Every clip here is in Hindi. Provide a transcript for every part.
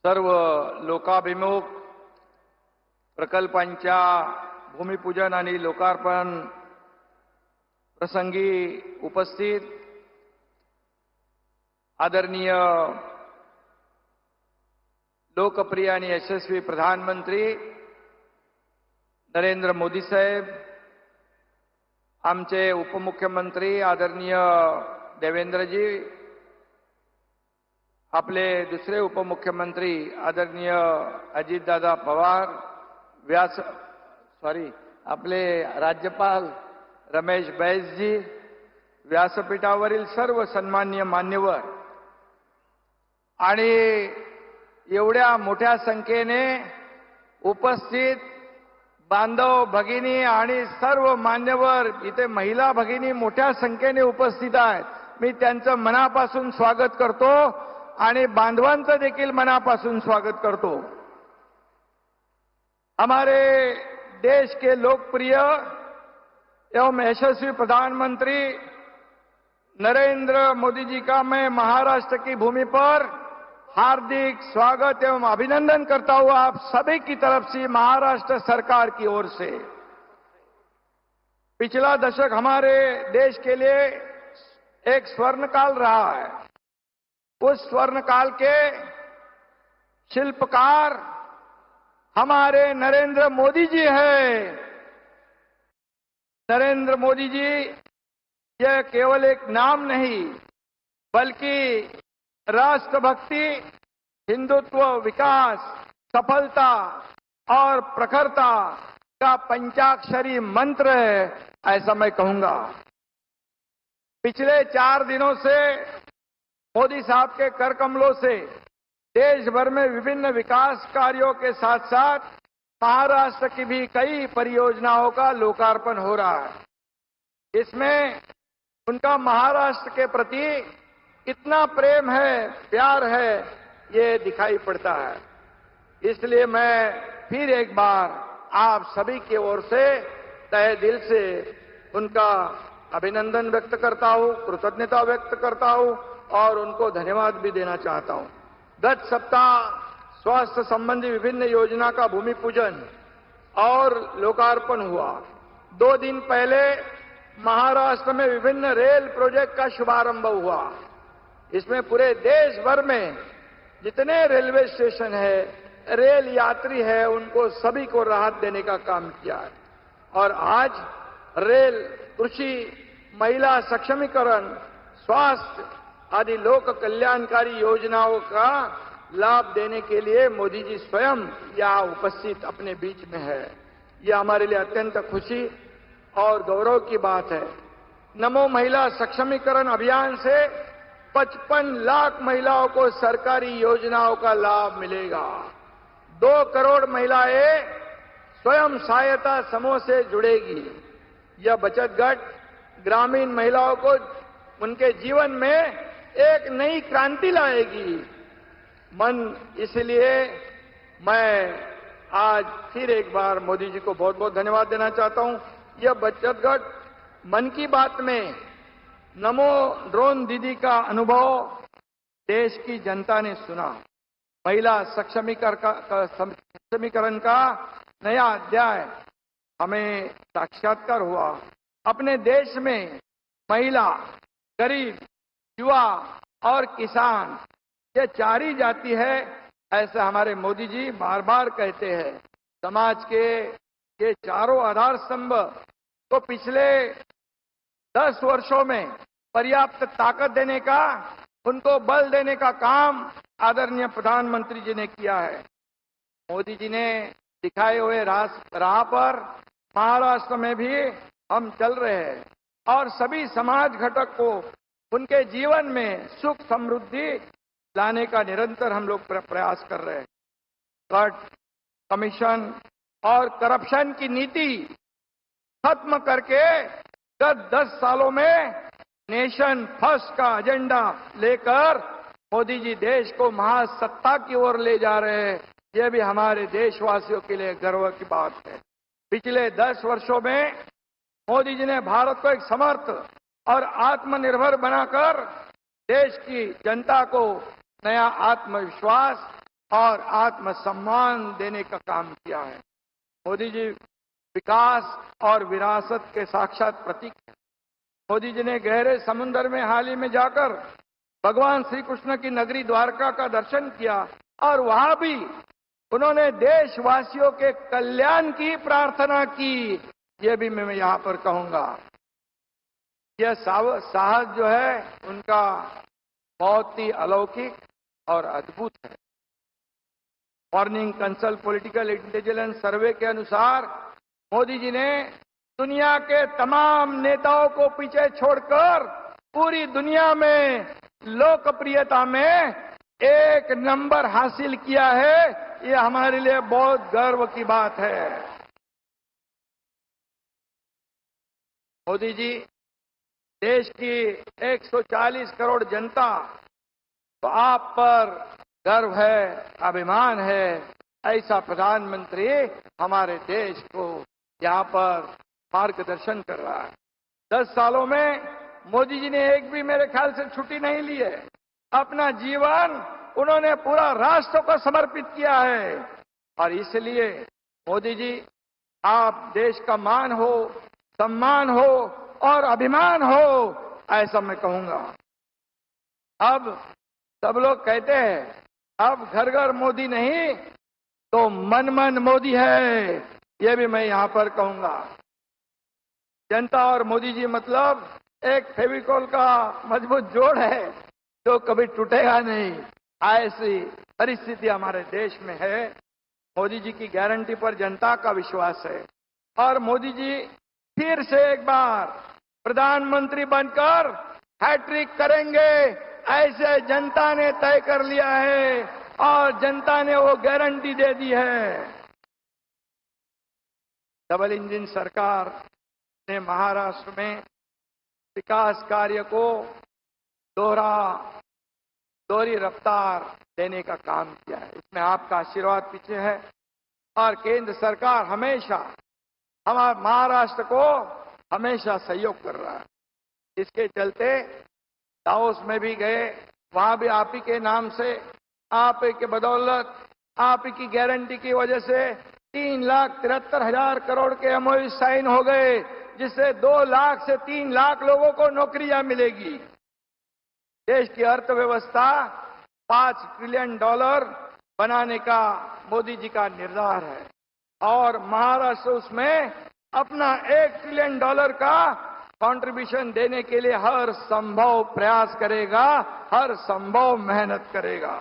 सर्व लोकाभिमुख प्रकल्पांच्या भूमिपूजन आणि लोकार्पण प्रसंगी उपस्थित आदरणीय लोकप्रिय आणि यशस्वी प्रधानमंत्री नरेंद्र मोदी साहेब, आमचे उपमुख्यमंत्री आदरणीय देवेंद्रजी, आपले दुसरे उपमुख्यमंत्री आदरणीय अजितदादा पवार, आपले राज्यपाल रमेश बैसजी, व्यासपीठावरील सर्व सन्माननीय मान्यवर आणि एवढ्या मोठ्या संख्येने उपस्थित बांधव भगिनी आणि सर्व मान्यवर, इथे महिला भगिनी मोठ्या संख्येने उपस्थित आहेत. मी त्यांचं मनापासून स्वागत करतो आणि बांधवांचं देखील मनापासून स्वागत करतो. हमारे देश के लोकप्रिय एवं यशस्वी प्रधानमंत्री नरेंद्र मोदी जी का मैं महाराष्ट्र की भूमि पर हार्दिक स्वागत एवं अभिनंदन करता हूं आप सभी की तरफ से, महाराष्ट्र सरकार की ओर से. पिछला दशक हमारे देश के लिए एक स्वर्णकाल रहा है. उस स्वर्णकाल के शिल्पकार हमारे नरेंद्र मोदी जी हैं. नरेंद्र मोदी जी यह केवल एक नाम नहीं, बल्कि राष्ट्रभक्ति, हिंदुत्व, विकास, सफलता और प्रखरता का पंचाक्षरी मंत्र है, ऐसा मैं कहूंगा. पिछले 4 दिनों से मोदी साहब के कर कमलों से देश भर में विभिन्न विकास कार्यों के साथ साथ महाराष्ट्र की भी कई परियोजनाओं का लोकार्पण हो रहा है. इसमें उनका महाराष्ट्र के प्रति कितना प्रेम है, प्यार है, ये दिखाई पड़ता है. इसलिए मैं फिर एक बार आप सभी की ओर से तहे दिल से उनका अभिनंदन व्यक्त करता हूं, कृतज्ञता व्यक्त करता हूं और उनको धन्यवाद भी देना चाहता हूं. गत सप्ताह स्वास्थ्य संबंधी विभिन्न योजना का भूमि पूजन और लोकार्पण हुआ. 2 दिन पहले महाराष्ट्र में विभिन्न रेल प्रोजेक्ट का शुभारंभ हुआ. इसमें पूरे देश भर में जितने रेलवे स्टेशन है, रेल यात्री है, उनको सभी को राहत देने का काम किया है. और आज रेल, कृषि, महिला सक्षमीकरण, स्वास्थ्य आदि लोक कल्याणकारी योजनाओं का लाभ देने के लिए मोदी जी स्वयं यहाँ उपस्थित अपने बीच में है. यह हमारे लिए अत्यंत खुशी और गौरव की बात है. नमो महिला सक्षमीकरण अभियान से 55 लाख महिलाओं को सरकारी योजनाओं का लाभ मिलेगा. 2 करोड़ महिलाएं स्वयं सहायता समूह से जुड़ेगी. यह बचत गट ग्रामीण महिलाओं को उनके जीवन में एक नई क्रांति लाएगी. इसलिए मैं आज फिर एक बार मोदी जी को बहुत बहुत धन्यवाद देना चाहता हूं. यह बचत गट मन की बात में नमो ड्रोन दीदी का अनुभव देश की जनता ने सुना. महिला सक्षमीकरण का नया अध्याय हमें साक्षात्कार हुआ. अपने देश में महिला, गरीब, युवा और किसान, ये 4 ही जाति है, ऐसा हमारे मोदी जी बार बार कहते हैं. समाज के ये चारों आधार स्तंभ को पिछले 10 वर्षों में पर्याप्त ताकत देने का, उनको बल देने का काम आदरणीय प्रधानमंत्री जी ने किया है. मोदी जी ने दिखाए हुए राह पर महाराष्ट्र में भी हम चल रहे हैं और सभी समाज घटक को उनके जीवन में सुख समृद्धि लाने का निरंतर हम लोग प्रयास कर रहे हैं. कट, कमीशन और करप्शन की नीति खत्म करके गत 10 सालों में नेशन फर्स्ट का एजेंडा लेकर मोदी जी देश को महासत्ता की ओर ले जा रहे हैं. यह भी हमारे देशवासियों के लिए गर्व की बात है. पिछले 10 वर्षों में मोदी जी ने भारत को एक समर्थ और आत्मनिर्भर बनाकर देश की जनता को नया आत्मविश्वास और आत्मसम्मान देने का काम किया है। मोदी जी विकास और विरासत के साक्षात प्रतीक हैं। मोदी जी ने गहरे समुद्र में हाल ही में जाकर भगवान श्री कृष्ण की नगरी द्वारका का दर्शन किया और वहां भी उन्होंने देशवासियों के कल्याण की प्रार्थना की। यह भी मैं यहां पर कहूंगा। यह साहस जो है उनका बहुत ही अलौकिक और अद्भुत है। मॉर्निंग कंसल्ट पॉलिटिकल इंटेलिजेंस सर्वे के अनुसार मोदी जी ने दुनिया के तमाम नेताओं को पीछे छोड़कर पूरी दुनिया में लोकप्रियता में 1 नंबर हासिल किया है। ये हमारे लिए बहुत गर्व की बात है। मोदी जी देश की 140 करोड़ जनता तो आप पर गर्व है, अभिमान है। ऐसा प्रधानमंत्री हमारे देश को यहां पर मार्गदर्शन कर रहा है। 10 सालों में मोदी जी ने एक भी मेरे ख्याल से छुट्टी नहीं ली है। अपना जीवन उन्होंने पूरा राष्ट्र को समर्पित किया है और इसलिए मोदी जी आप देश का मान हो, सम्मान हो और अभिमान हो, ऐसा मैं कहूंगा। अब सब लोग कहते हैं अब घर घर मोदी नहीं तो मन मन मोदी है। ये भी मैं यहां पर कहूंगा। जनता और मोदी जी मतलब एक फेविकोल का मजबूत जोड़ है जो कभी टूटेगा नहीं। ऐसी परिस्थिति हमारे देश में है। मोदी जी की गारंटी पर जनता का विश्वास है और मोदी जी फिर से एक बार प्रधानमंत्री बनकर हैट्रिक करेंगे, ऐसे जनता ने तय कर लिया है और जनता ने वो गारंटी दे दी है। डबल इंजन सरकार ने महाराष्ट्र में विकास कार्य को दोहरी रफ्तार देने का काम किया है। इसमें आपका आशीर्वाद पीछे है और केंद्र सरकार हमेशा हमारे महाराष्ट्र को हमेशा सहयोग कर रहा है। इसके चलते दावोस में भी गए, वहां भी आप ही के नाम से, आप ही के बदौलत, आप ही की गारंटी की वजह से 3,73,000 करोड़ के एमओयू साइन हो गए, जिससे 2 लाख से 3 लाख लोगों को नौकरियां मिलेगी। देश की अर्थव्यवस्था $5 ट्रिलियन बनाने का मोदी जी का निर्धार है और महाराष्ट्र उसमें अपना $1 ट्रिलियन का कंट्रीब्यूशन देने के लिए हर संभव प्रयास करेगा, हर संभव मेहनत करेगा।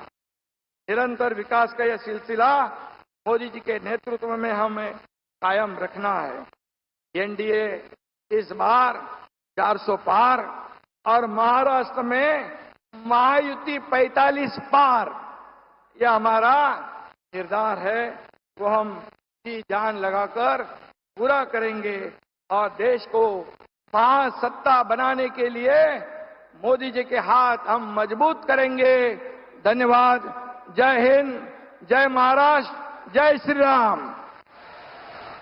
निरंतर विकास का यह सिलसिला मोदी जी के नेतृत्व में हमें कायम रखना है। एनडीए इस बार 400 पार और महाराष्ट्र में महायुति 45 पार, यह हमारा निर्धार है। वो हम जी जान लगाकर पूरा करेंगे और देश को महासत्ता बनाने के लिए मोदी जी के हाथ हम मजबूत करेंगे। धन्यवाद। जय हिंद, जय महाराष्ट्र, जय श्री राम।